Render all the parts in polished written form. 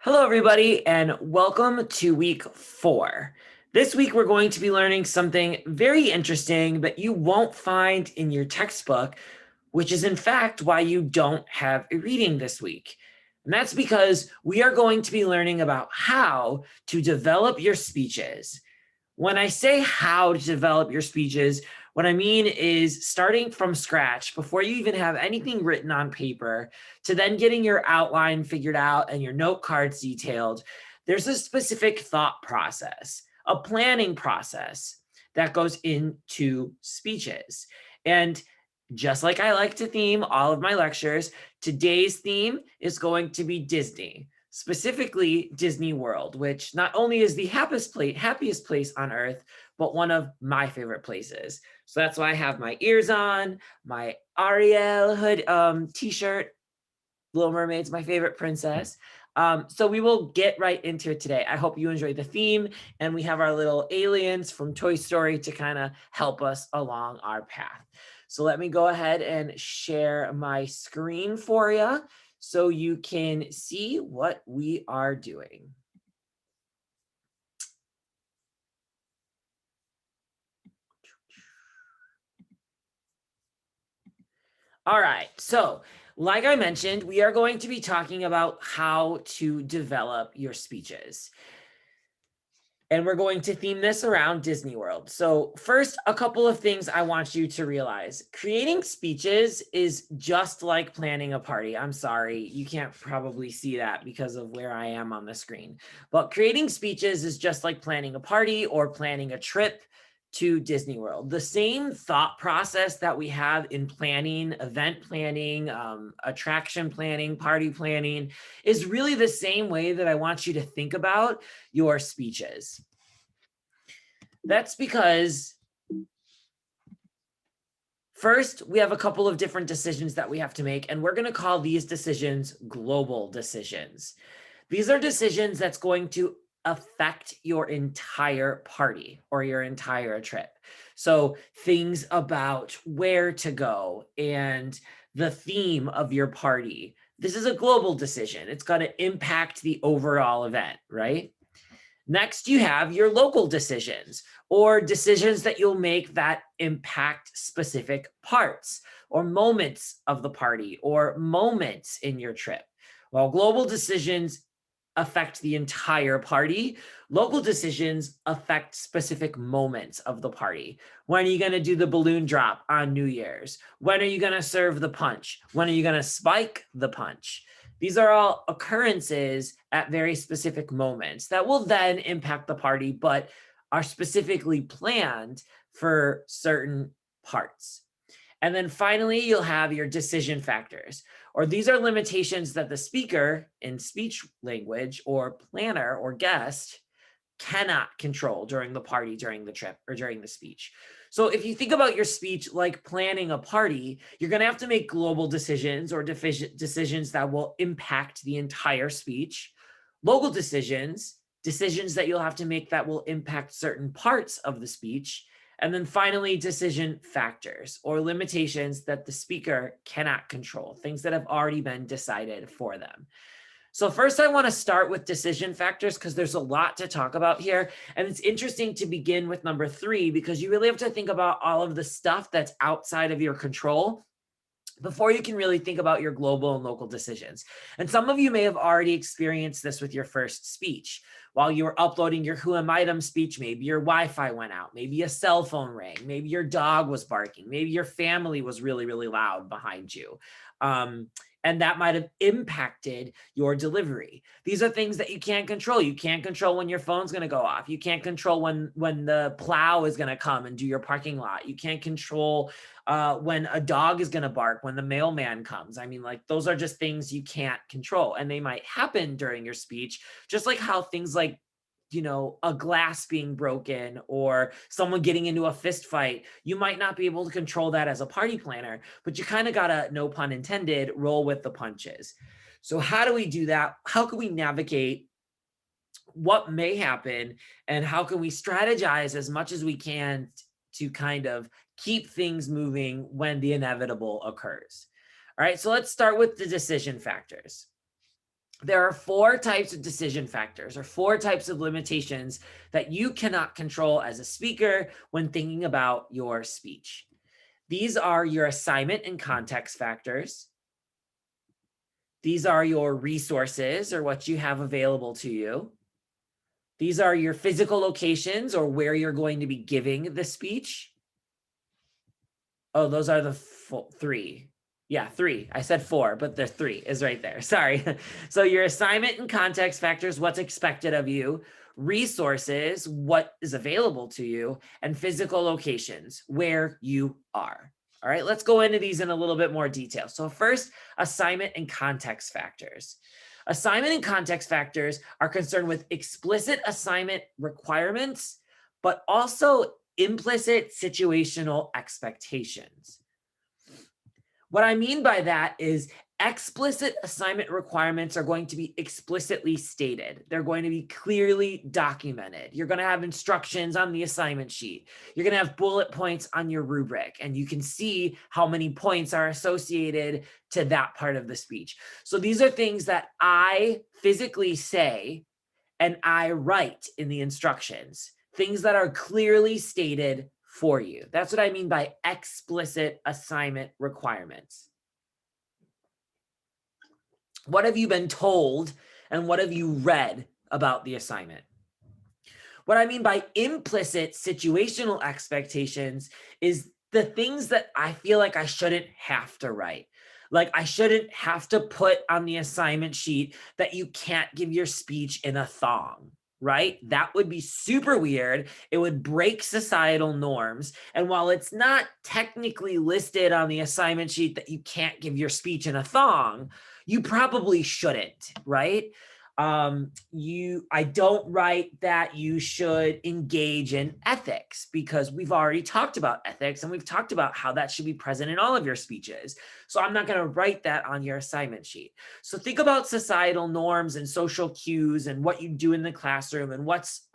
Hello, everybody, and welcome to week 4. This week, we're going to be learning something very interesting that you won't find in your textbook, which is, in fact, why you don't have a reading this week. And that's because we are going to be learning about how to develop your speeches. When I say how to develop your speeches, what I mean is starting from scratch before you even have anything written on paper to then getting your outline figured out and your note cards detailed. There's a specific thought process, a planning process that goes into speeches. And just like I like to theme all of my lectures, today's theme is going to be Disney, specifically Disney World, which not only is the happiest place on earth, but one of my favorite places. So that's why I have my ears on, my Ariel hood t-shirt. Little Mermaid's my favorite princess. So we will get right into it today. I hope you enjoy the theme, and we have our little aliens from Toy Story to kind of help us along our path. So let me go ahead and share my screen for you so you can see what we are doing. All right, so like I mentioned, we are going to be talking about how to develop your speeches. And we're going to theme this around Disney World. So first, a couple of things I want you to realize. Creating speeches is just like planning a party. I'm sorry, you can't probably see that because of where I am on the screen. But creating speeches is just like planning a party or planning a trip to Disney World. The same thought process that we have in planning, event planning, attraction planning, party planning is really the same way that I want you to think about your speeches. That's because first, we have a couple of different decisions that we have to make, and we're going to call these decisions global decisions. These are decisions that's going to affect your entire party or your entire trip. So things about where to go and the theme of your party. This is a global decision. It's going to impact the overall event, right? Next, you have your local decisions or decisions that you'll make that impact specific parts or moments of the party or moments in your trip. While global decisions affect the entire party, local decisions affect specific moments of the party. When are you going to do the balloon drop on New Year's? When are you going to serve the punch? When are you going to spike the punch? These are all occurrences at very specific moments that will then impact the party, but are specifically planned for certain parts. And then finally, you'll have your decision factors, or these are limitations that the speaker in speech language or planner or guest cannot control during the party, during the trip, or during the speech. So if you think about your speech like planning a party, you're going to have to make global decisions or decisions that will impact the entire speech. Local decisions that you'll have to make that will impact certain parts of the speech. And then finally, decision factors or limitations that the speaker cannot control, things that have already been decided for them. So first, I want to start with decision factors because there's a lot to talk about here. And it's interesting to begin with number 3 because you really have to think about all of the stuff that's outside of your control before you can really think about your global and local decisions. And some of you may have already experienced this with your first speech. While you were uploading your Who Item speech, maybe your Wi-Fi went out, maybe a cell phone rang, maybe your dog was barking, maybe your family was really, really loud behind you. And that might have impacted your delivery. These are things that you can't control. You can't control when your phone's going to go off. You can't control when the plow is going to come and do your parking lot. You can't control when a dog is going to bark, when the mailman comes. I mean, like, those are just things you can't control, and they might happen during your speech, just like how things like, you know, a glass being broken or someone getting into a fist fight, you might not be able to control that as a party planner, but you kind of gotta, no pun intended, roll with the punches. So how do we do that? How can we navigate what may happen, and how can we strategize as much as we can to kind of keep things moving when the inevitable occurs? All right, so let's start with the decision factors. There are 4 types of decision factors or 4 types of limitations that you cannot control as a speaker when thinking about your speech. These are your assignment and context factors. These are your resources or what you have available to you. These are your physical locations or where you're going to be giving the speech. Oh, those are the 3. Yeah, 3. I said 4, but the 3 is right there. Sorry. So your assignment and context factors, what's expected of you, resources, what is available to you, and physical locations, where you are. All right, let's go into these in a little bit more detail. So first, assignment and context factors. Assignment and context factors are concerned with explicit assignment requirements, but also implicit situational expectations. What I mean by that is explicit assignment requirements are going to be explicitly stated. They're going to be clearly documented. You're going to have instructions on the assignment sheet. You're going to have bullet points on your rubric, and you can see how many points are associated to that part of the speech. So these are things that I physically say and I write in the instructions, things that are clearly stated for you. That's what I mean by explicit assignment requirements. What have you been told and what have you read about the assignment? What I mean by implicit situational expectations is the things that I feel like I shouldn't have to write. Like I shouldn't have to put on the assignment sheet that you can't give your speech in a thong, right? That would be super weird. It would break societal norms. And while it's not technically listed on the assignment sheet that you can't give your speech in a thong, you probably shouldn't, right? I don't write that you should engage in ethics because we've already talked about ethics and we've talked about how that should be present in all of your speeches. So I'm not going to write that on your assignment sheet. So think about societal norms and social cues and what you do in the classroom and what's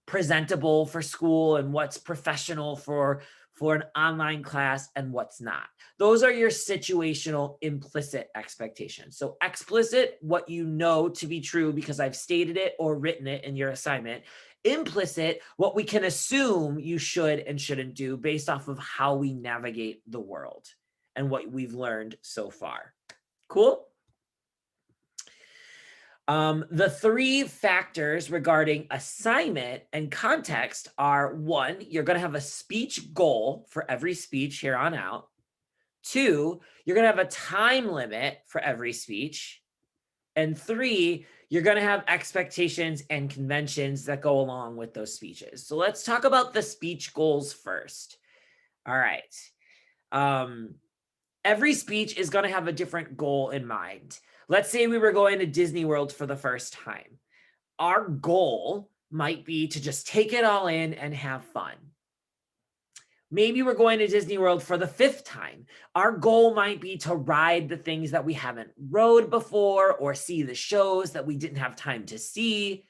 presentable for school and what's professional for an online class and what's not. Those are your situational implicit expectations. So explicit, what you know to be true because I've stated it or written it in your assignment. Implicit, what we can assume you should and shouldn't do based off of how we navigate the world and what we've learned so far. Cool? The 3 factors regarding assignment and context are 1, you're going to have a speech goal for every speech here on out. 2, you're going to have a time limit for every speech. And 3, you're going to have expectations and conventions that go along with those speeches. So let's talk about the speech goals first. All right. Every speech is going to have a different goal in mind. Let's say we were going to Disney World for the first time. Our goal might be to just take it all in and have fun. Maybe we're going to Disney World for the 5th time. Our goal might be to ride the things that we haven't rode before or see the shows that we didn't have time to see.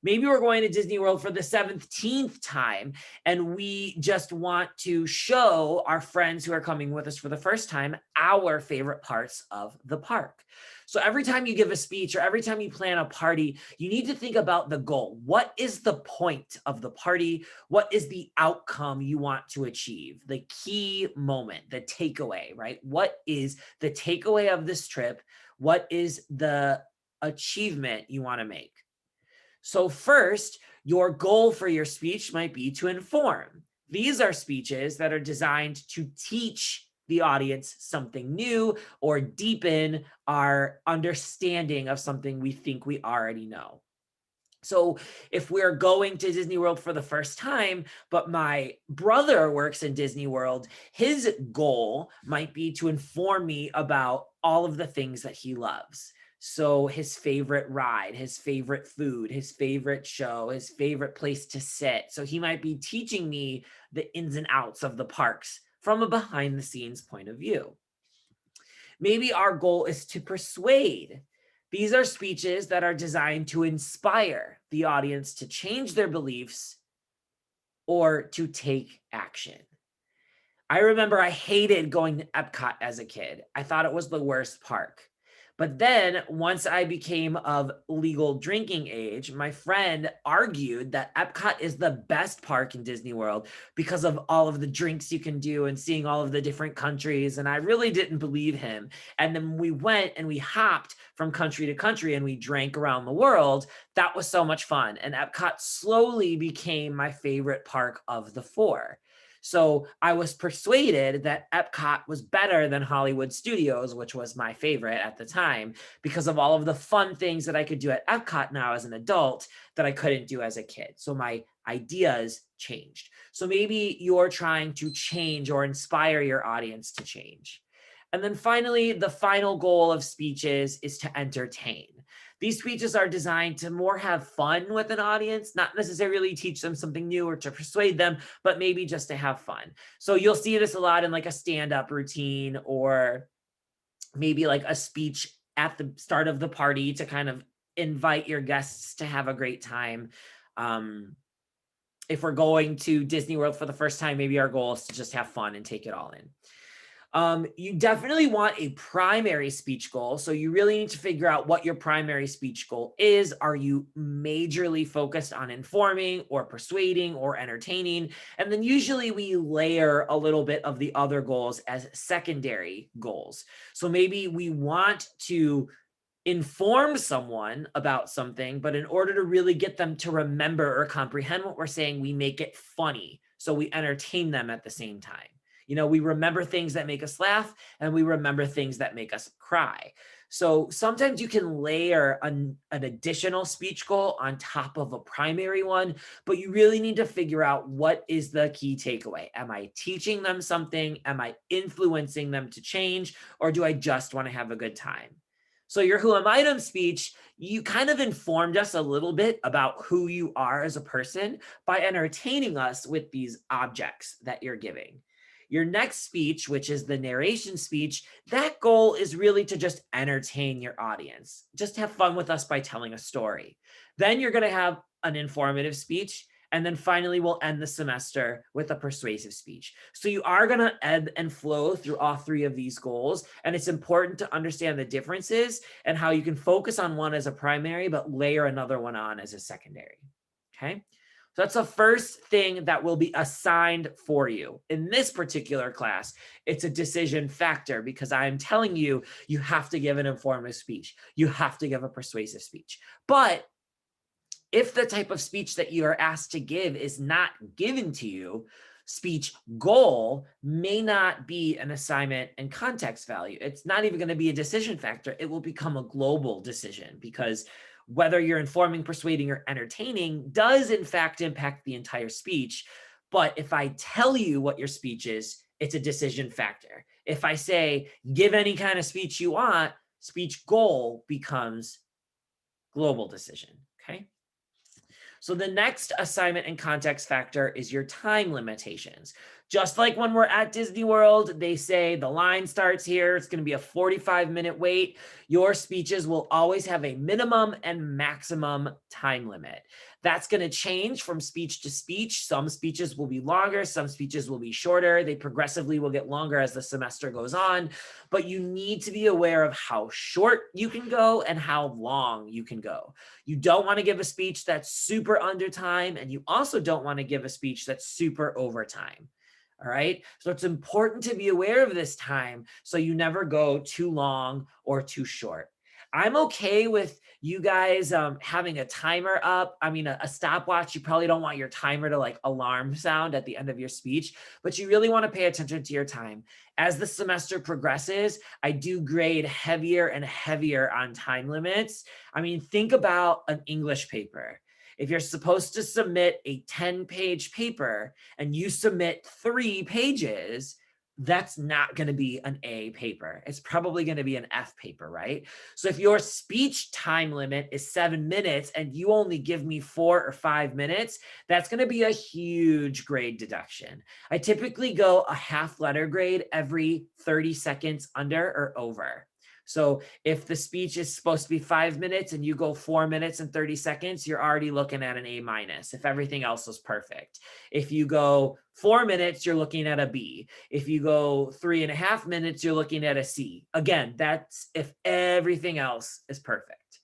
Maybe we're going to Disney World for the 17th time, and we just want to show our friends who are coming with us for the first time our favorite parts of the park. So every time you give a speech or every time you plan a party, you need to think about the goal. What is the point of the party? What is the outcome you want to achieve? The key moment, the takeaway, right? What is the takeaway of this trip? What is the achievement you want to make? So first, your goal for your speech might be to inform. These are speeches that are designed to teach the audience something new or deepen our understanding of something we think we already know. So if we're going to Disney World for the first time, but my brother works in Disney World, his goal might be to inform me about all of the things that he loves. So his favorite ride, his favorite food, his favorite show, his favorite place to sit. So he might be teaching me the ins and outs of the parks from a behind the scenes point of view. Maybe our goal is to persuade. These are speeches that are designed to inspire the audience to change their beliefs or to take action. I remember I hated going to Epcot as a kid. I thought it was the worst park. But then once I became of legal drinking age, my friend argued that Epcot is the best park in Disney World because of all of the drinks you can do and seeing all of the different countries. And I really didn't believe him. And then we went and we hopped from country to country and we drank around the world. That was so much fun. And Epcot slowly became my favorite park of the four. So I was persuaded that Epcot was better than Hollywood Studios, which was my favorite at the time, because of all of the fun things that I could do at Epcot now as an adult that I couldn't do as a kid. So my ideas changed. So maybe you're trying to change or inspire your audience to change. And then finally, the final goal of speeches is to entertain. These speeches are designed to more have fun with an audience, not necessarily teach them something new or to persuade them, but maybe just to have fun. So you'll see this a lot in like a stand-up routine or maybe like a speech at the start of the party to kind of invite your guests to have a great time. If we're going to Disney World for the first time, maybe our goal is to just have fun and take it all in. You definitely want a primary speech goal. So you really need to figure out what your primary speech goal is. Are you majorly focused on informing or persuading or entertaining? And then usually we layer a little bit of the other goals as secondary goals. So maybe we want to inform someone about something, but in order to really get them to remember or comprehend what we're saying, we make it funny. So we entertain them at the same time. You know, we remember things that make us laugh and we remember things that make us cry. So sometimes you can layer an additional speech goal on top of a primary one, but you really need to figure out what is the key takeaway. Am I teaching them something? Am I influencing them to change? Or do I just want to have a good time? So your Who Am Item speech, you kind of informed us a little bit about who you are as a person by entertaining us with these objects that you're giving. Your next speech, which is the narration speech, that goal is really to just entertain your audience. Just have fun with us by telling a story. Then you're going to have an informative speech. And then finally, we'll end the semester with a persuasive speech. So you are going to ebb and flow through all three of these goals. And it's important to understand the differences and how you can focus on one as a primary, but layer another one on as a secondary. Okay. So that's the first thing that will be assigned for you. In this particular class, it's a decision factor because I'm telling you, you have to give an informative speech. You have to give a persuasive speech. But if the type of speech that you are asked to give is not given to you, speech goal may not be an assignment and context value. It's not even going to be a decision factor. It will become a global decision because whether you're informing, persuading, or entertaining does in fact impact the entire speech. But if I tell you what your speech is, it's a decision factor. If I say, give any kind of speech you want, speech goal becomes global decision, okay? So the next assignment and context factor is your time limitations. Just like when we're at Disney World, they say the line starts here. It's going to be a 45-minute wait. Your speeches will always have a minimum and maximum time limit. That's going to change from speech to speech. Some speeches will be longer. Some speeches will be shorter. They progressively will get longer as the semester goes on. But you need to be aware of how short you can go and how long you can go. You don't want to give a speech that's super under time, and you also don't want to give a speech that's super over time. All right. So it's important to be aware of this time so you never go too long or too short. I'm okay with you guys having a timer up. I mean, a stopwatch. You probably don't want your timer to like alarm sound at the end of your speech, but you really want to pay attention to your time. As the semester progresses, I do grade heavier and heavier on time limits. I mean, think about an English paper. If you're supposed to submit a 10-page paper and you submit 3 pages, that's not going to be an A paper. It's probably going to be an F paper, right? So if your speech time limit is 7 minutes and you only give me 4 or 5 minutes, that's going to be a huge grade deduction. I typically go a half letter grade every 30 seconds under or over. So if the speech is supposed to be 5 minutes and you go 4 minutes and 30 seconds, you're already looking at an A minus if everything else was perfect. If you go 4 minutes, you're looking at a B. If you go 3.5 minutes, you're looking at a C. Again, that's if everything else is perfect.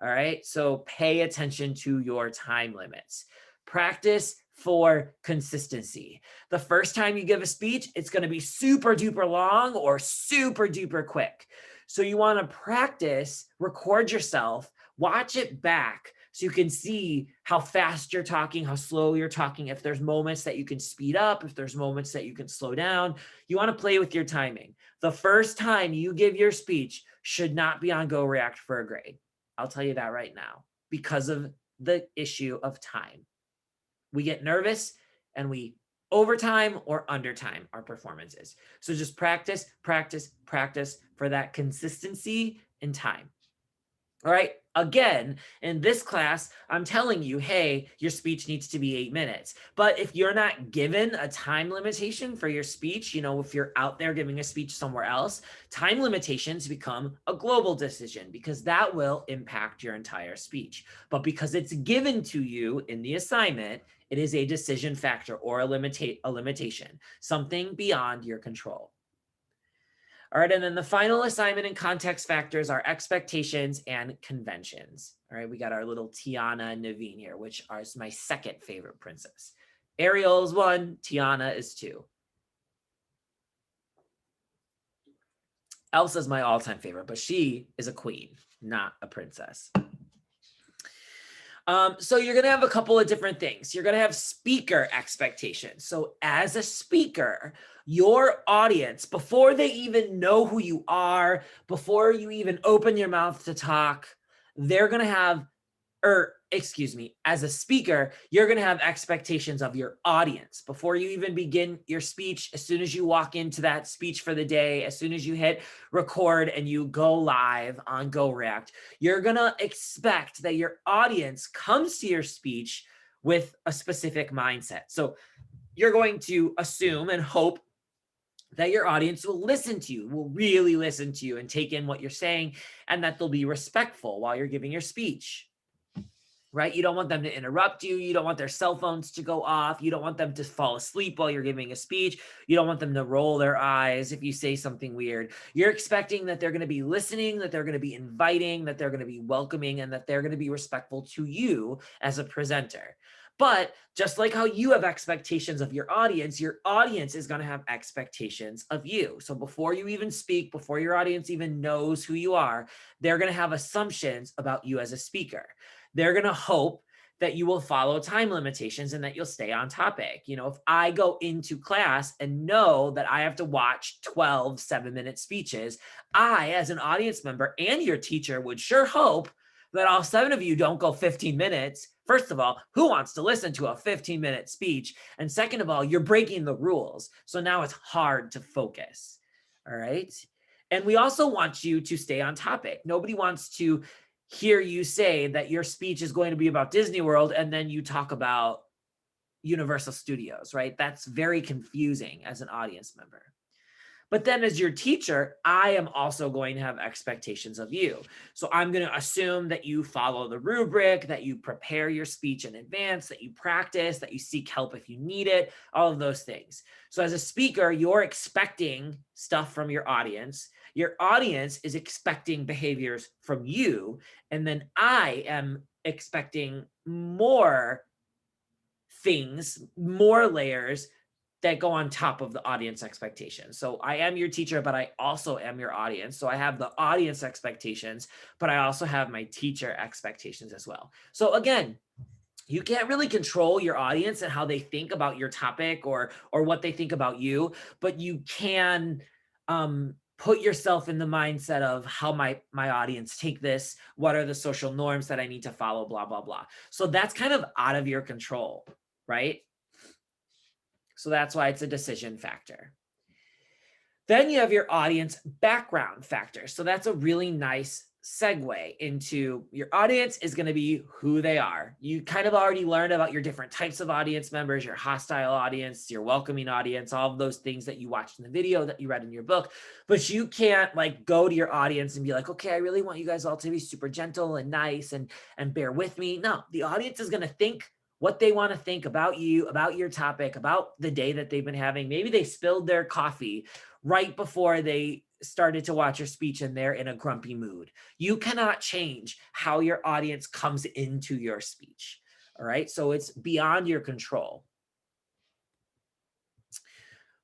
All right. So pay attention to your time limits. Practice for consistency. The first time you give a speech, it's going to be super duper long or super duper quick. So you want to practice, record yourself, watch it back so you can see how fast you're talking, how slow you're talking, if there's moments that you can speed up, if there's moments that you can slow down. You want to play with your timing. The first time you give your speech should not be on Go React for a grade. I'll tell you that right now because of the issue of time. We get nervous and we overtime or undertime our performances. So just practice, practice, practice for that consistency in time. All right. Again, in this class, I'm telling you, hey, your speech needs to be 8 minutes. But if you're not given a time limitation for your speech, if you're out there giving a speech somewhere else, time limitations become a global decision because that will impact your entire speech. But because it's given to you in the assignment, it is a decision factor or a limitation, something beyond your control. All right, and then the final assignment and context factors are expectations and conventions. All right, we got our little Tiana and Naveen here, which is my second favorite princess. Ariel is 1, Tiana is 2. Elsa is my all-time favorite, but she is a queen, not a princess. So you're going to have a couple of different things. You're going to have speaker expectations. So as a speaker, your audience, before they even know who you are, before you even open your mouth to talk, they're going to have, as a speaker, you're going to have expectations of your audience before you even begin your speech. As soon as you walk into that speech for the day, as soon as you hit record and you go live on Go React, you're going to expect that your audience comes to your speech with a specific mindset. So you're going to assume and hope that your audience will listen to you, will really listen to you and take in what you're saying, and that they'll be respectful while you're giving your speech. Right? You don't want them to interrupt you. You don't want their cell phones to go off. You don't want them to fall asleep while you're giving a speech. You don't want them to roll their eyes if you say something weird. You're expecting that they're going to be listening, that they're going to be inviting, that they're going to be welcoming, and that they're going to be respectful to you as a presenter. But just like how you have expectations of your audience is going to have expectations of you. So before you even speak, before your audience even knows who you are, they're going to have assumptions about you as a speaker. They're going to hope that you will follow time limitations and that you'll stay on topic. If I go into class and know that I have to watch 12 7-minute speeches, I, as an audience member and your teacher, would sure hope that all 7 of you don't go 15 minutes. First of all, who wants to listen to a 15-minute speech? And second of all, you're breaking the rules. So now it's hard to focus. All right. And we also want you to stay on topic. Nobody wants to hear you say that your speech is going to be about Disney World and then you talk about Universal Studios, right? That's very confusing as an audience member. But then as your teacher, I am also going to have expectations of you. So I'm going to assume that you follow the rubric, that you prepare your speech in advance, that you practice, that you seek help if you need it, all of those things. So as a speaker, you're expecting stuff from your audience. Your audience is expecting behaviors from you. And then I am expecting more things, more layers that go on top of the audience expectations. So I am your teacher, but I also am your audience. So I have the audience expectations, but I also have my teacher expectations as well. So again, you can't really control your audience and how they think about your topic or what they think about you, but you can put yourself in the mindset of how my audience take this, what are the social norms that I need to follow, blah, blah, blah. So that's kind of out of your control, right? So that's why it's a decision factor. Then you have your audience background factor. So that's a really nice segue into your audience is going to be who they are. You kind of already learned about your different types of audience members, your hostile audience, your welcoming audience, all of those things that you watched in the video, that you read in your book. But you can't like go to your audience and be like, okay, I really want you guys all to be super gentle and nice and bear with me. No, the audience is going to think what they want to think about you, about your topic, about the day that they've been having. Maybe they spilled their coffee right before they started to watch your speech and they're in a grumpy mood. You cannot change how your audience comes into your speech. All right. So it's beyond your control.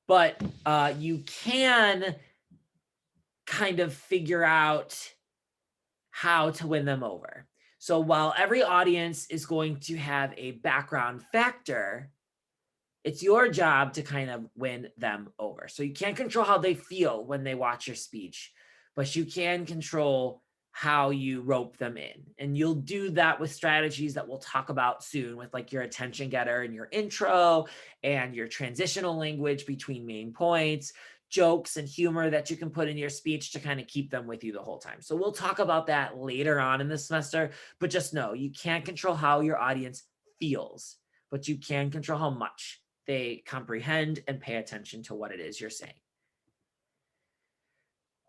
But you can kind of figure out how to win them over. So while every audience is going to have a background factor, it's your job to kind of win them over. So you can't control how they feel when they watch your speech, but you can control how you rope them in. And you'll do that with strategies that we'll talk about soon, with like your attention getter and your intro and your transitional language between main points, jokes and humor that you can put in your speech to kind of keep them with you the whole time. So we'll talk about that later on in the semester, but just know you can't control how your audience feels, but you can control how much they comprehend and pay attention to what it is you're saying.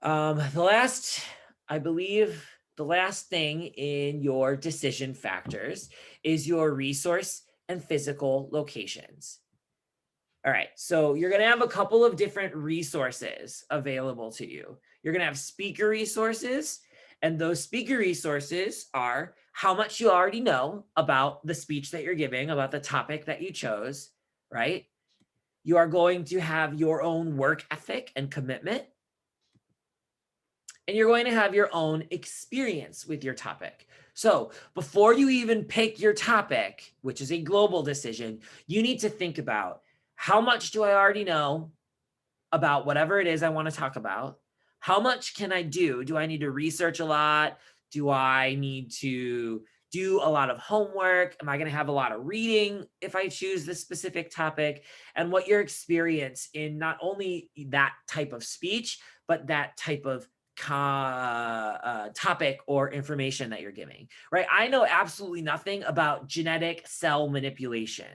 I believe the last thing in your decision factors is your resource and physical locations. All right, so you're going to have a couple of different resources available to you. You're going to have speaker resources, and those speaker resources are how much you already know about the speech that you're giving, about the topic that you chose, right? You are going to have your own work ethic and commitment, and you're going to have your own experience with your topic. So before you even pick your topic, which is a global decision, you need to think about, how much do I already know about whatever it is I want to talk about? How much can I do? Do I need to research a lot? Do I need to do a lot of homework? Am I going to have a lot of reading if I choose this specific topic? And what your experience in not only that type of speech, but that type of topic or information that you're giving, right? I know absolutely nothing about genetic cell manipulation.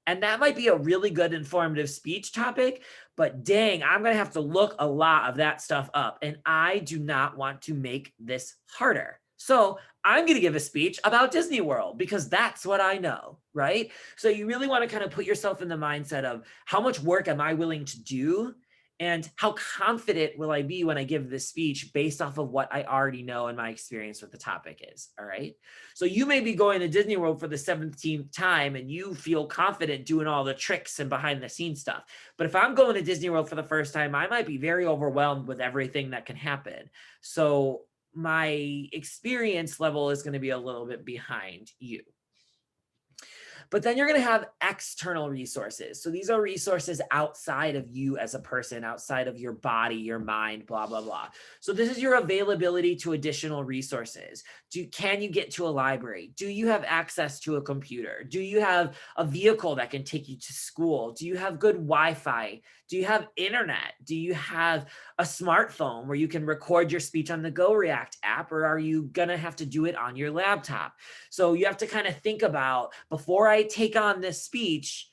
And that might be a really good informative speech topic, but dang, I'm going to have to look a lot of that stuff up. And I do not want to make this harder. So I'm going to give a speech about Disney World because that's what I know, right? So you really want to kind of put yourself in the mindset of, how much work am I willing to do? And how confident will I be when I give this speech based off of what I already know and my experience with the topic is, all right? So you may be going to Disney World for the 17th time and you feel confident doing all the tricks and behind the scenes stuff. But if I'm going to Disney World for the first time, I might be very overwhelmed with everything that can happen. So my experience level is going to be a little bit behind you. But then you're going to have external resources. So these are resources outside of you as a person, outside of your body, your mind, blah, blah, blah. So this is your availability to additional resources. Can you get to a library? Do you have access to a computer? Do you have a vehicle that can take you to school? Do you have good Wi-Fi? Do you have internet? Do you have a smartphone where you can record your speech on the GoReact app, or are you going to have to do it on your laptop? So you have to kind of think about, before I take on this speech,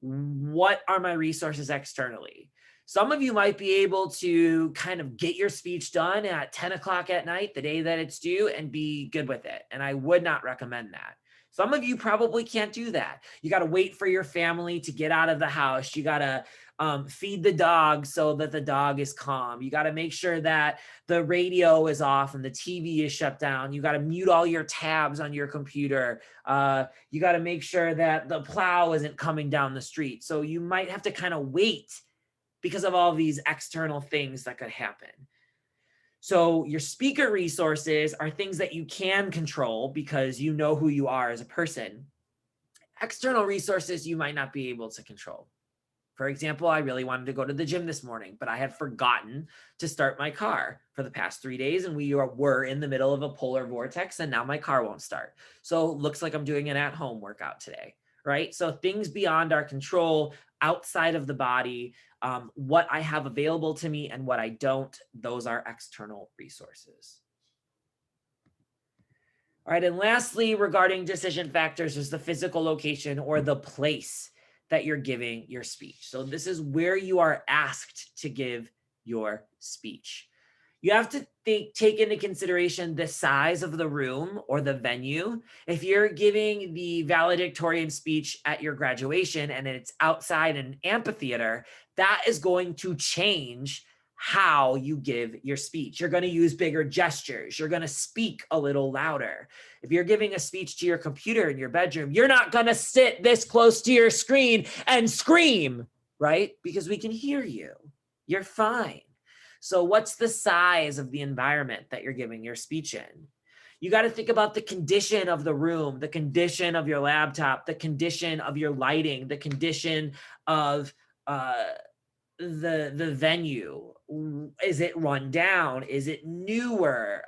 what are my resources externally? Some of you might be able to kind of get your speech done at 10 o'clock at night, the day that it's due, and be good with it. And I would not recommend that. Some of you probably can't do that. You got to wait for your family to get out of the house. You got to feed the dog so that the dog is calm. You got to make sure that the radio is off and the TV is shut down. You got to mute all your tabs on your computer. You got to make sure that the plow isn't coming down the street. So you might have to kind of wait because of all these external things that could happen. So your speaker resources are things that you can control because you know who you are as a person. External resources you might not be able to control. For example, I really wanted to go to the gym this morning, but I had forgotten to start my car for the past 3 days, and we were in the middle of a polar vortex, and now my car won't start. So it looks like I'm doing an at-home workout today, right? So things beyond our control, outside of the body, what I have available to me and what I don't, those are external resources. All right, and lastly, regarding decision factors is the physical location or the place that you're giving your speech. So this is where you are asked to give your speech. You have to take into consideration the size of the room or the venue. If you're giving the valedictorian speech at your graduation and it's outside an amphitheater, that is going to change how you give your speech. You're going to use bigger gestures. You're going to speak a little louder. If you're giving a speech to your computer in your bedroom, you're not going to sit this close to your screen and scream, right? Because we can hear you. You're fine. So what's the size of the environment that you're giving your speech in? You got to think about the condition of the room, the condition of your laptop, the condition of your lighting, the condition of the venue. Is it run down? Is it newer?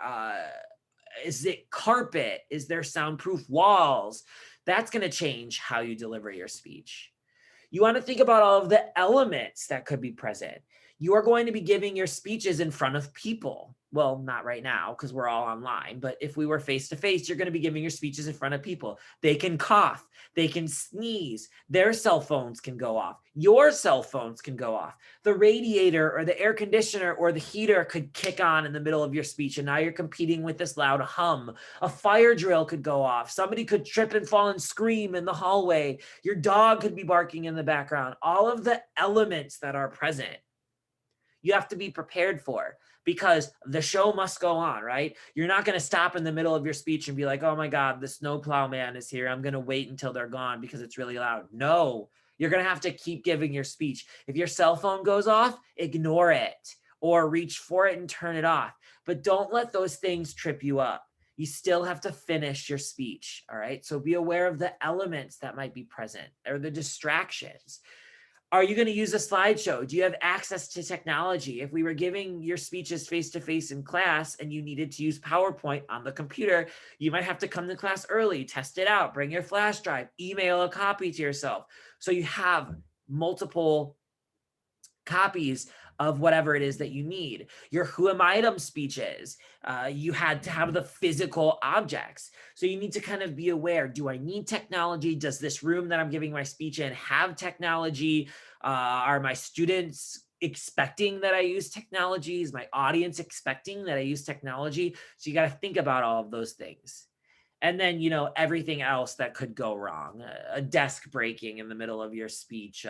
Is it carpet? Is there soundproof walls? That's going to change how you deliver your speech. You want to think about all of the elements that could be present. You are going to be giving your speeches in front of people. Well, not right now because we're all online, but if we were face to face, you're going to be giving your speeches in front of people. They can cough, they can sneeze, their cell phones can go off, your cell phones can go off. The radiator or the air conditioner or the heater could kick on in the middle of your speech, and now you're competing with this loud hum. A fire drill could go off. Somebody could trip and fall and scream in the hallway. Your dog could be barking in the background. All of the elements that are present, you have to be prepared for, because the show must go on, right? You're not going to stop in the middle of your speech and be like, oh my God, the snowplow man is here. I'm going to wait until they're gone because it's really loud. No, you're going to have to keep giving your speech. If your cell phone goes off, ignore it or reach for it and turn it off. But don't let those things trip you up. You still have to finish your speech, all right? So be aware of the elements that might be present or the distractions. Are you going to use a slideshow? Do you have access to technology? If we were giving your speeches face-to-face in class and you needed to use PowerPoint on the computer, you might have to come to class early, test it out, bring your flash drive, email a copy to yourself. So you have multiple copies of whatever it is that you need. Your who am I speeches, you had to have the physical objects. So you need to kind of be aware, do I need technology? Does this room that I'm giving my speech in have technology? Are my students expecting that I use technology? Is my audience expecting that I use technology? So you got to think about all of those things. And then, everything else that could go wrong, a desk breaking in the middle of your speech,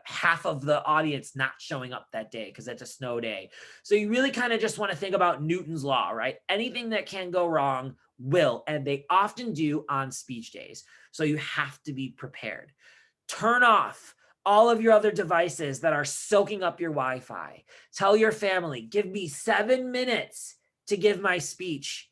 half of the audience not showing up that day because it's a snow day. So you really kind of just want to think about Newton's law, right? Anything that can go wrong will, and they often do on speech days. So you have to be prepared. Turn off all of your other devices that are soaking up your Wi-Fi. Tell your family, give me 7 minutes to give my speech,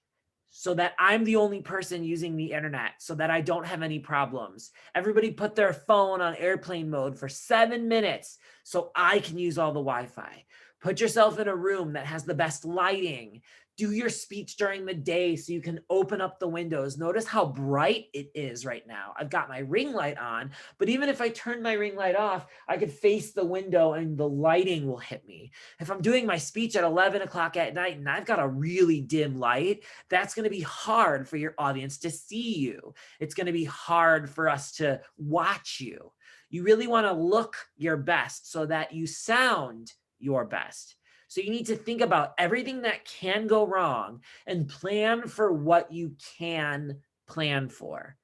so that I'm the only person using the internet, so that I don't have any problems. Everybody put their phone on airplane mode for 7 minutes so I can use all the Wi-Fi. Put yourself in a room that has the best lighting. Do your speech during the day so you can open up the windows. Notice how bright it is right now. I've got my ring light on, but even if I turn my ring light off, I could face the window and the lighting will hit me. If I'm doing my speech at 11 o'clock at night and I've got a really dim light, that's going to be hard for your audience to see you. It's going to be hard for us to watch you. You really want to look your best so that you sound your best. So you need to think about everything that can go wrong and plan for what you can plan for.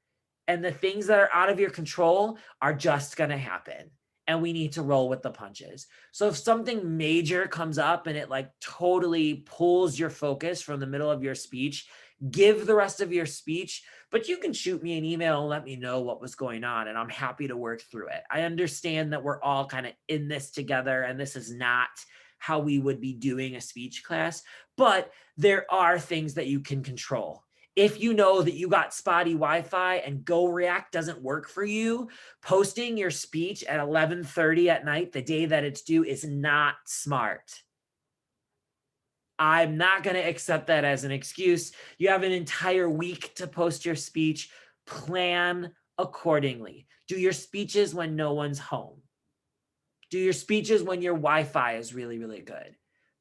And the things that are out of your control are just going to happen. And we need to roll with the punches. So if something major comes up and it totally pulls your focus from the middle of your speech, give the rest of your speech, but you can shoot me an email and let me know what was going on, and I'm happy to work through it. I understand that we're all kind of in this together, and this is not how we would be doing a speech class, but there are things that you can control. If you know that you got spotty Wi-Fi and GoReact doesn't work for you, posting your speech at 11:30 at night, the day that it's due, is not smart. I'm not going to accept that as an excuse. You have an entire week to post your speech. Plan accordingly. Do your speeches when no one's home. Do your speeches when your Wi-Fi is really, really good.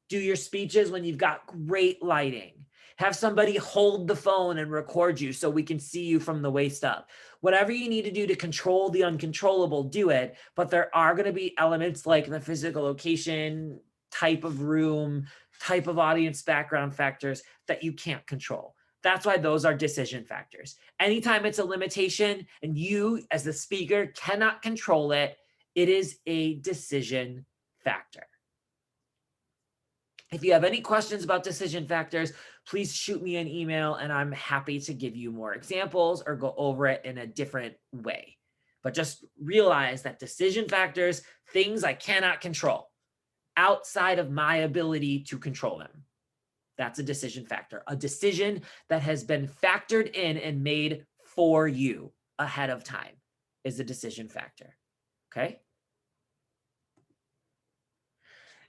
Do your speeches when you've got great lighting. Have somebody hold the phone and record you so we can see you from the waist up. Whatever you need to do to control the uncontrollable, do it. But there are going to be elements like the physical location, type of room, type of audience background factors that you can't control. That's why those are decision factors. Anytime it's a limitation and you as the speaker cannot control it, it is a decision factor. If you have any questions about decision factors, please shoot me an email and I'm happy to give you more examples or go over it in a different way. But just realize that decision factors, things I cannot control outside of my ability to control them. That's a decision factor. A decision that has been factored in and made for you ahead of time is a decision factor. Okay?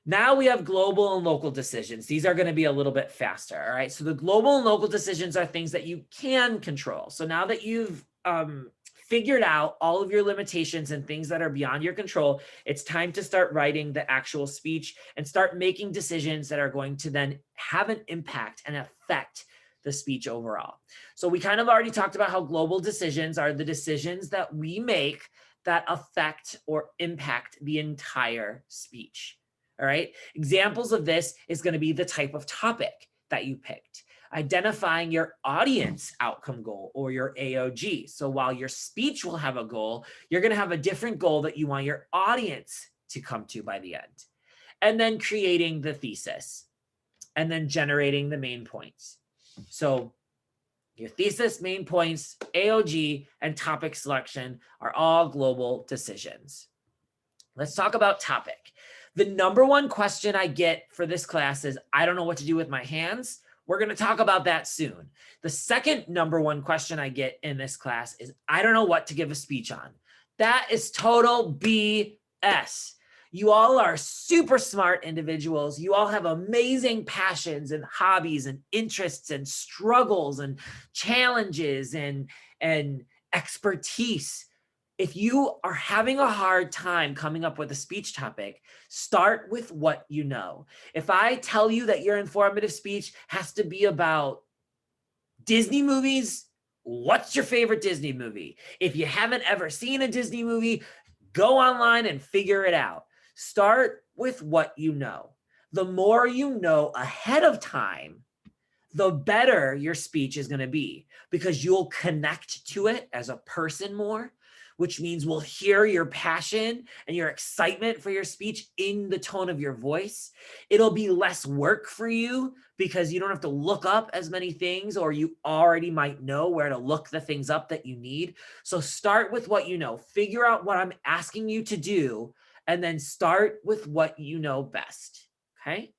Now we have global and local decisions. These are going to be a little bit faster. All right. So the global and local decisions are things that you can control. So now that you've figured out all of your limitations and things that are beyond your control, it's time to start writing the actual speech and start making decisions that are going to then have an impact and affect the speech overall. So we kind of already talked about how global decisions are the decisions that we make that affect or impact the entire speech. All right. Examples of this is going to be the type of topic that you picked, identifying your audience outcome goal or your AOG. So while your speech will have a goal, you're going to have a different goal that you want your audience to come to by the end. And then creating the thesis and then generating the main points. So your thesis, main points, AOG, and topic selection are all global decisions. Let's talk about topic. The number one question I get for this class is, I don't know what to do with my hands. We're going to talk about that soon. The second number one question I get in this class is, I don't know what to give a speech on. That is total BS. You all are super smart individuals. You all have amazing passions and hobbies and interests and struggles and challenges and expertise. If you are having a hard time coming up with a speech topic, start with what you know. If I tell you that your informative speech has to be about Disney movies, what's your favorite Disney movie? If you haven't ever seen a Disney movie, go online and figure it out. Start with what you know. The more you know ahead of time, the better your speech is going to be because you'll connect to it as a person more, which means we'll hear your passion and your excitement for your speech in the tone of your voice. It'll be less work for you because you don't have to look up as many things, or you already might know where to look the things up that you need. So start with what you know. Figure out what I'm asking you to do, and then start with what you know best, okay?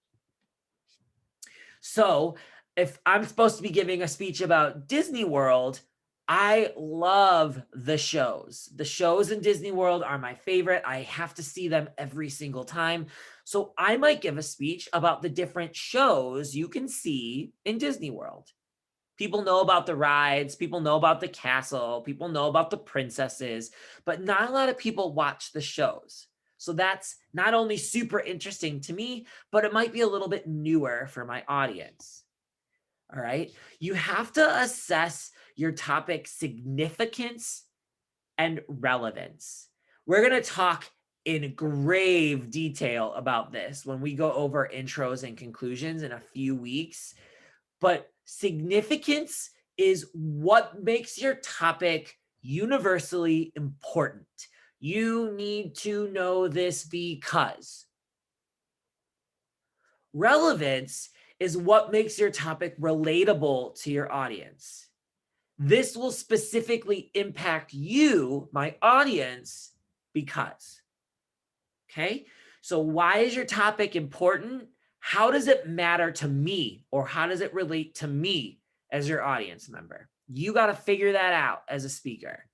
So if I'm supposed to be giving a speech about Disney World, I love the shows. The shows in Disney World are my favorite. I have to see them every single time. So I might give a speech about the different shows you can see in Disney World. People know about the rides, people know about the castle, people know about the princesses, but not a lot of people watch the shows. So that's not only super interesting to me, but it might be a little bit newer for my audience. All right. You have to assess your topic significance and relevance. We're going to talk in grave detail about this when we go over intros and conclusions in a few weeks. But significance is what makes your topic universally important. You need to know this because. Relevance is what makes your topic relatable to your audience. This will specifically impact you, my audience, because. Okay, so why is your topic important? How does it matter to me, or how does it relate to me as your audience member? You got to figure that out as a speaker.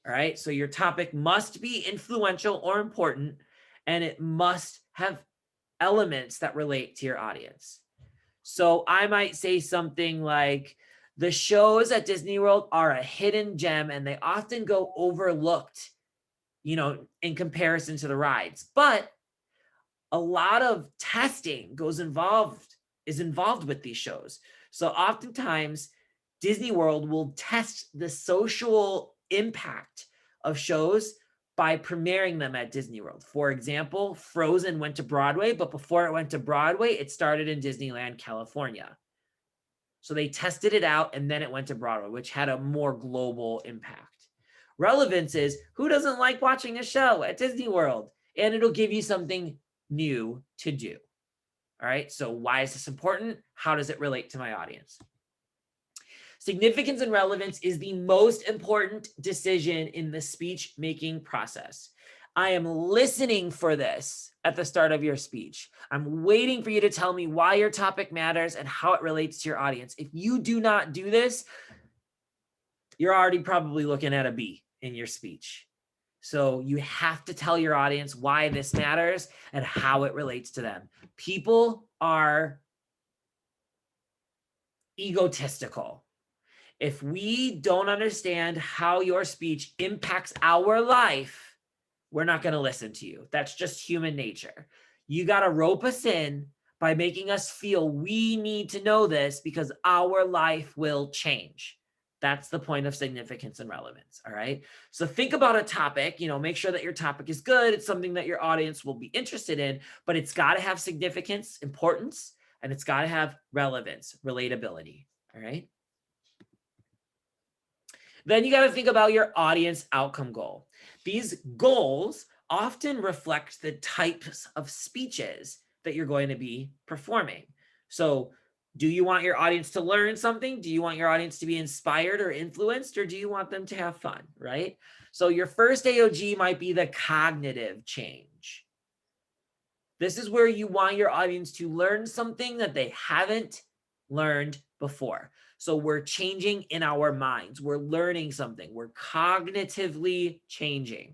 All right, so your topic must be influential or important, and it must have elements that relate to your audience. So I might say something like, the shows at Disney World are a hidden gem and they often go overlooked, in comparison to the rides. But a lot of testing goes involved is involved with these shows. So oftentimes Disney World will test the social impact of shows by premiering them at Disney World. For example, Frozen went to Broadway, but before it went to Broadway, it started in Disneyland, California. So they tested it out and then it went to Broadway, which had a more global impact. Relevance is who doesn't like watching a show at Disney World? And it'll give you something new to do. All right, so why is this important? How does it relate to my audience? Significance and relevance is the most important decision in the speech making process. I am listening for this at the start of your speech. I'm waiting for you to tell me why your topic matters and how it relates to your audience. If you do not do this, you're already probably looking at a B in your speech. So you have to tell your audience why this matters and how it relates to them. People are egotistical. If we don't understand how your speech impacts our life, we're not going to listen to you. That's just human nature. You got to rope us in by making us feel we need to know this because our life will change. That's the point of significance and relevance. All right. So think about a topic, make sure that your topic is good. It's something that your audience will be interested in, but it's got to have significance, importance, and it's got to have relevance, relatability. All right. Then you got to think about your audience outcome goal. These goals often reflect the types of speeches that you're going to be performing. So do you want your audience to learn something? Do you want your audience to be inspired or influenced, or do you want them to have fun, right? So your first AOG might be the cognitive change. This is where you want your audience to learn something that they haven't learned before. So we're changing in our minds. We're learning something. We're cognitively changing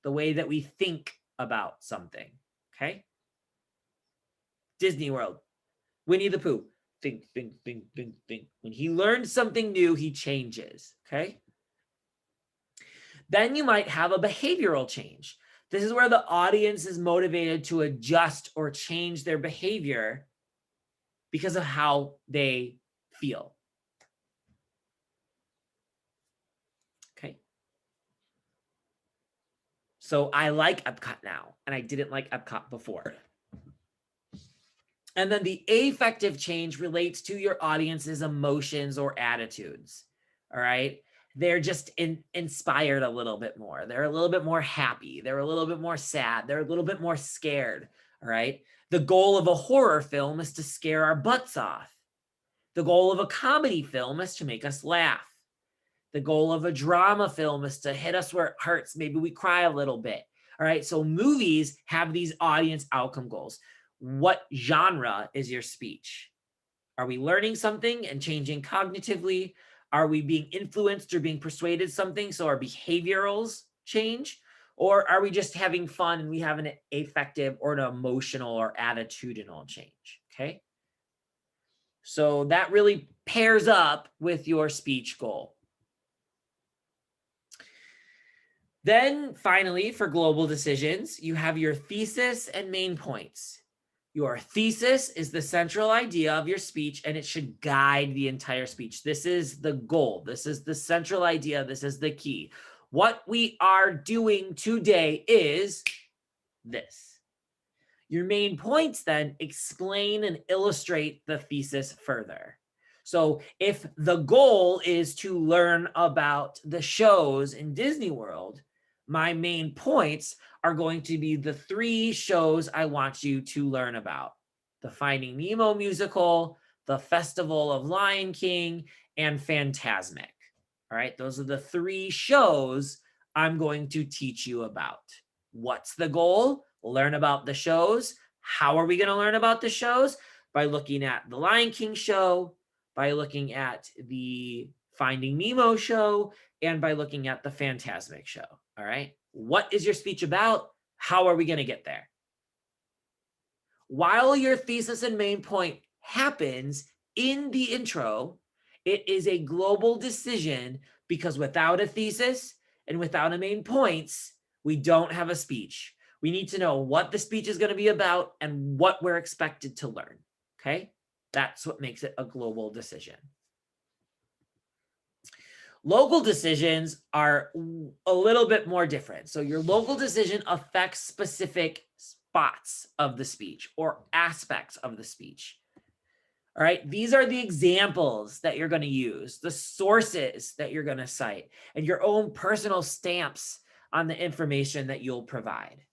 the way that we think about something, okay? Disney World, Winnie the Pooh, think, think, think, think, think. When he learns something new, he changes, okay? Then you might have a behavioral change. This is where the audience is motivated to adjust or change their behavior because of how they feel. Okay. So I like Epcot now, and I didn't like Epcot before. And then the affective change relates to your audience's emotions or attitudes. All right. They're just inspired a little bit more. They're a little bit more happy. They're a little bit more sad. They're a little bit more scared. All right. The goal of a horror film is to scare our butts off. The goal of a comedy film is to make us laugh. The goal of a drama film is to hit us where it hurts. Maybe we cry a little bit. All right. So movies have these audience outcome goals. What genre is your speech? Are we learning something and changing cognitively? Are we being influenced or being persuaded something? So our behaviorals change? Or are we just having fun and we have an affective or an emotional or attitudinal change? Okay. So that really pairs up with your speech goal. Then finally, for global decisions, you have your thesis and main points. Your thesis is the central idea of your speech, and it should guide the entire speech. This is the goal. This is the central idea. This is the key. What we are doing today is this. Your main points then explain and illustrate the thesis further. So if the goal is to learn about the shows in Disney World, my main points are going to be the 3 shows I want you to learn about: the Finding Nemo musical, the Festival of Lion King, and Fantasmic. All right, those are the 3 shows I'm going to teach you about. What's the goal? Learn about the shows. How are we going to learn about the shows? By looking at the Lion King show, by looking at the Finding Nemo show, and by looking at the Fantasmic show. All right. What is your speech about? How are we going to get there? While your thesis and main point happens in the intro, it is a global decision, because without a thesis and without a main points, we don't have a speech. We need to know what the speech is going to be about and what we're expected to learn. Okay, that's what makes it a global decision. Local decisions are a little bit more different. So your local decision affects specific spots of the speech or aspects of the speech. All right, these are the examples that you're going to use, the sources that you're going to cite, and your own personal stamps on the information that you'll provide.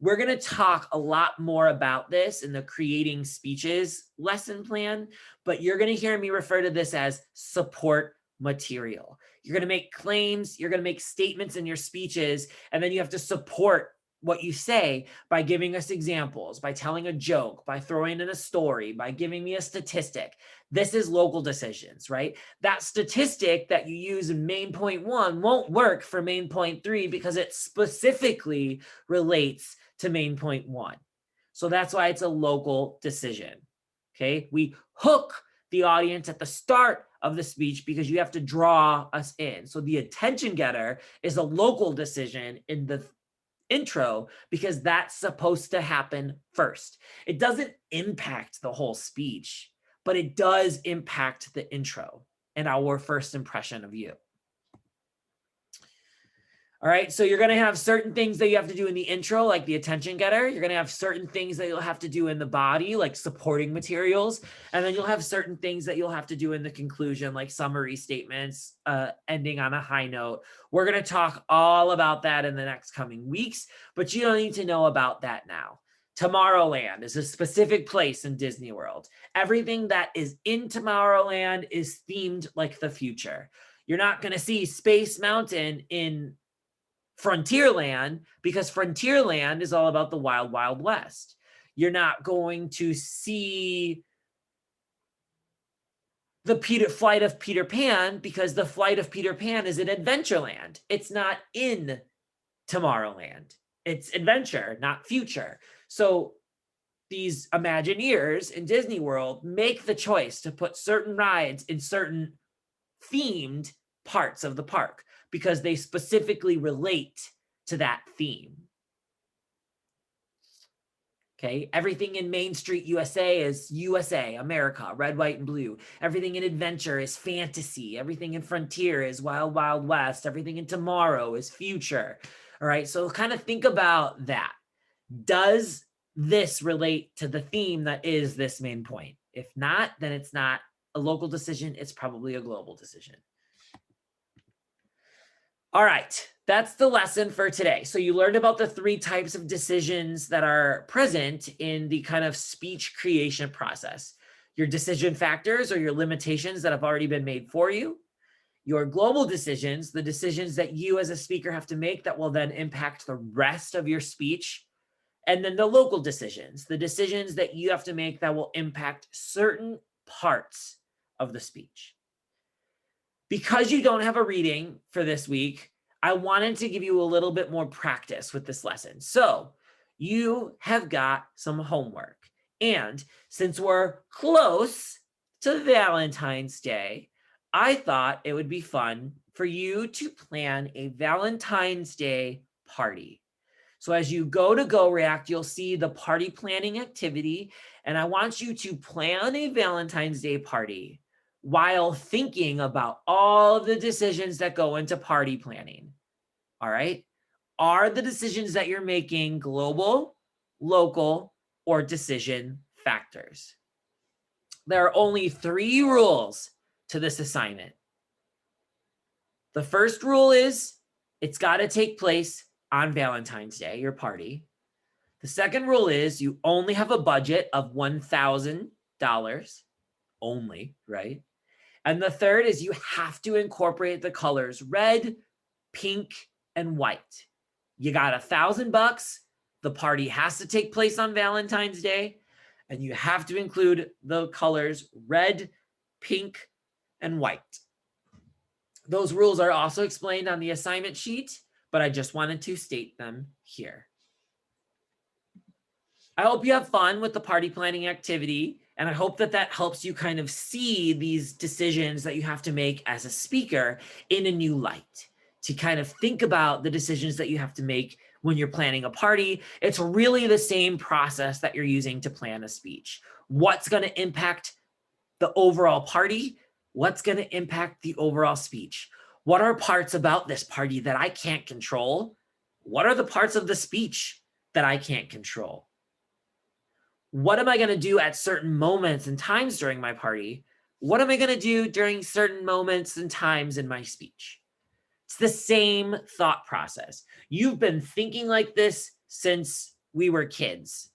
We're going to talk a lot more about this in the Creating Speeches lesson plan, but you're going to hear me refer to this as support material. You're going to make claims, you're going to make statements in your speeches, and then you have to support what you say by giving us examples, by telling a joke, by throwing in a story, by giving me a statistic. This is local decisions, right? That statistic that you use in main point 1 won't work for main point 3 because it specifically relates to main point 1. So that's why it's a local decision. Okay, we hook the audience at the start of the speech because you have to draw us in. So the attention getter is a local decision in the intro because that's supposed to happen first. It doesn't impact the whole speech, but it does impact the intro and our first impression of you. All right, so you're going to have certain things that you have to do in the intro, like the attention getter. You're going to have certain things that you'll have to do in the body, like supporting materials. And then you'll have certain things that you'll have to do in the conclusion, like summary statements, ending on a high note. We're going to talk all about that in the next coming weeks, but you don't need to know about that now. Tomorrowland is a specific place in Disney World. Everything that is in Tomorrowland is themed like the future. You're not going to see Space Mountain in Frontierland because Frontierland is all about the wild, wild west. You're not going to see the Flight of Peter Pan because the Flight of Peter Pan is in Adventureland. It's not in Tomorrowland. It's adventure, not future. So these Imagineers in Disney World make the choice to put certain rides in certain themed parts of the park because they specifically relate to that theme. Okay, everything in Main Street USA is USA, America, red, white, and blue. Everything in Adventure is fantasy. Everything in Frontier is Wild, Wild West. Everything in Tomorrow is future. All right, so kind of think about that. Does this relate to the theme that is this main point? If not, then it's not a local decision. It's probably a global decision. All right, that's the lesson for today. So you learned about the 3 types of decisions that are present in the kind of speech creation process. Your decision factors or your limitations that have already been made for you. Your global decisions, the decisions that you as a speaker have to make that will then impact the rest of your speech. And then the local decisions, the decisions that you have to make that will impact certain parts of the speech. Because you don't have a reading for this week, I wanted to give you a little bit more practice with this lesson. So you have got some homework. And since we're close to Valentine's Day, I thought it would be fun for you to plan a Valentine's Day party. So as you go to GoReact, you'll see the party planning activity. And I want you to plan a Valentine's Day party while thinking about all of the decisions that go into party planning. All right. Are the decisions that you're making global, local, or decision factors? There are only 3 rules to this assignment. The first rule is it's got to take place on Valentine's Day, your party. The second rule is you only have a budget of $1,000 only, right? And the third is you have to incorporate the colors red, pink, and white. You got $1,000. The party has to take place on Valentine's Day, and you have to include the colors red, pink, and white. Those rules are also explained on the assignment sheet, but I just wanted to state them here. I hope you have fun with the party planning activity, and I hope that that helps you kind of see these decisions that you have to make as a speaker in a new light, to kind of think about the decisions that you have to make when you're planning a party. It's really the same process that you're using to plan a speech. What's going to impact the overall party? What's going to impact the overall speech? What are parts about this party that I can't control? What are the parts of the speech that I can't control? What am I going to do at certain moments and times during my party? What am I going to do during certain moments and times in my speech? It's the same thought process. You've been thinking like this since we were kids.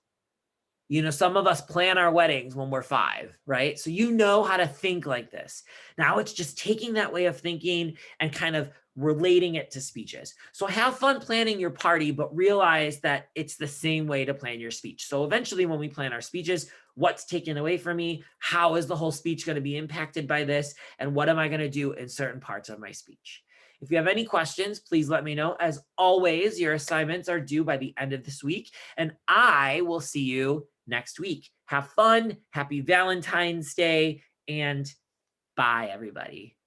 You know, some of us plan our weddings when we're 5, right? So you know how to think like this. Now it's just taking that way of thinking and kind of relating it to speeches. So have fun planning your party, but realize that it's the same way to plan your speech. So eventually when we plan our speeches, what's taken away from me? How is the whole speech going to be impacted by this? And what am I going to do in certain parts of my speech? If you have any questions, please let me know. As always, your assignments are due by the end of this week, and I will see you next week. Have fun. Happy Valentine's Day, and bye, everybody.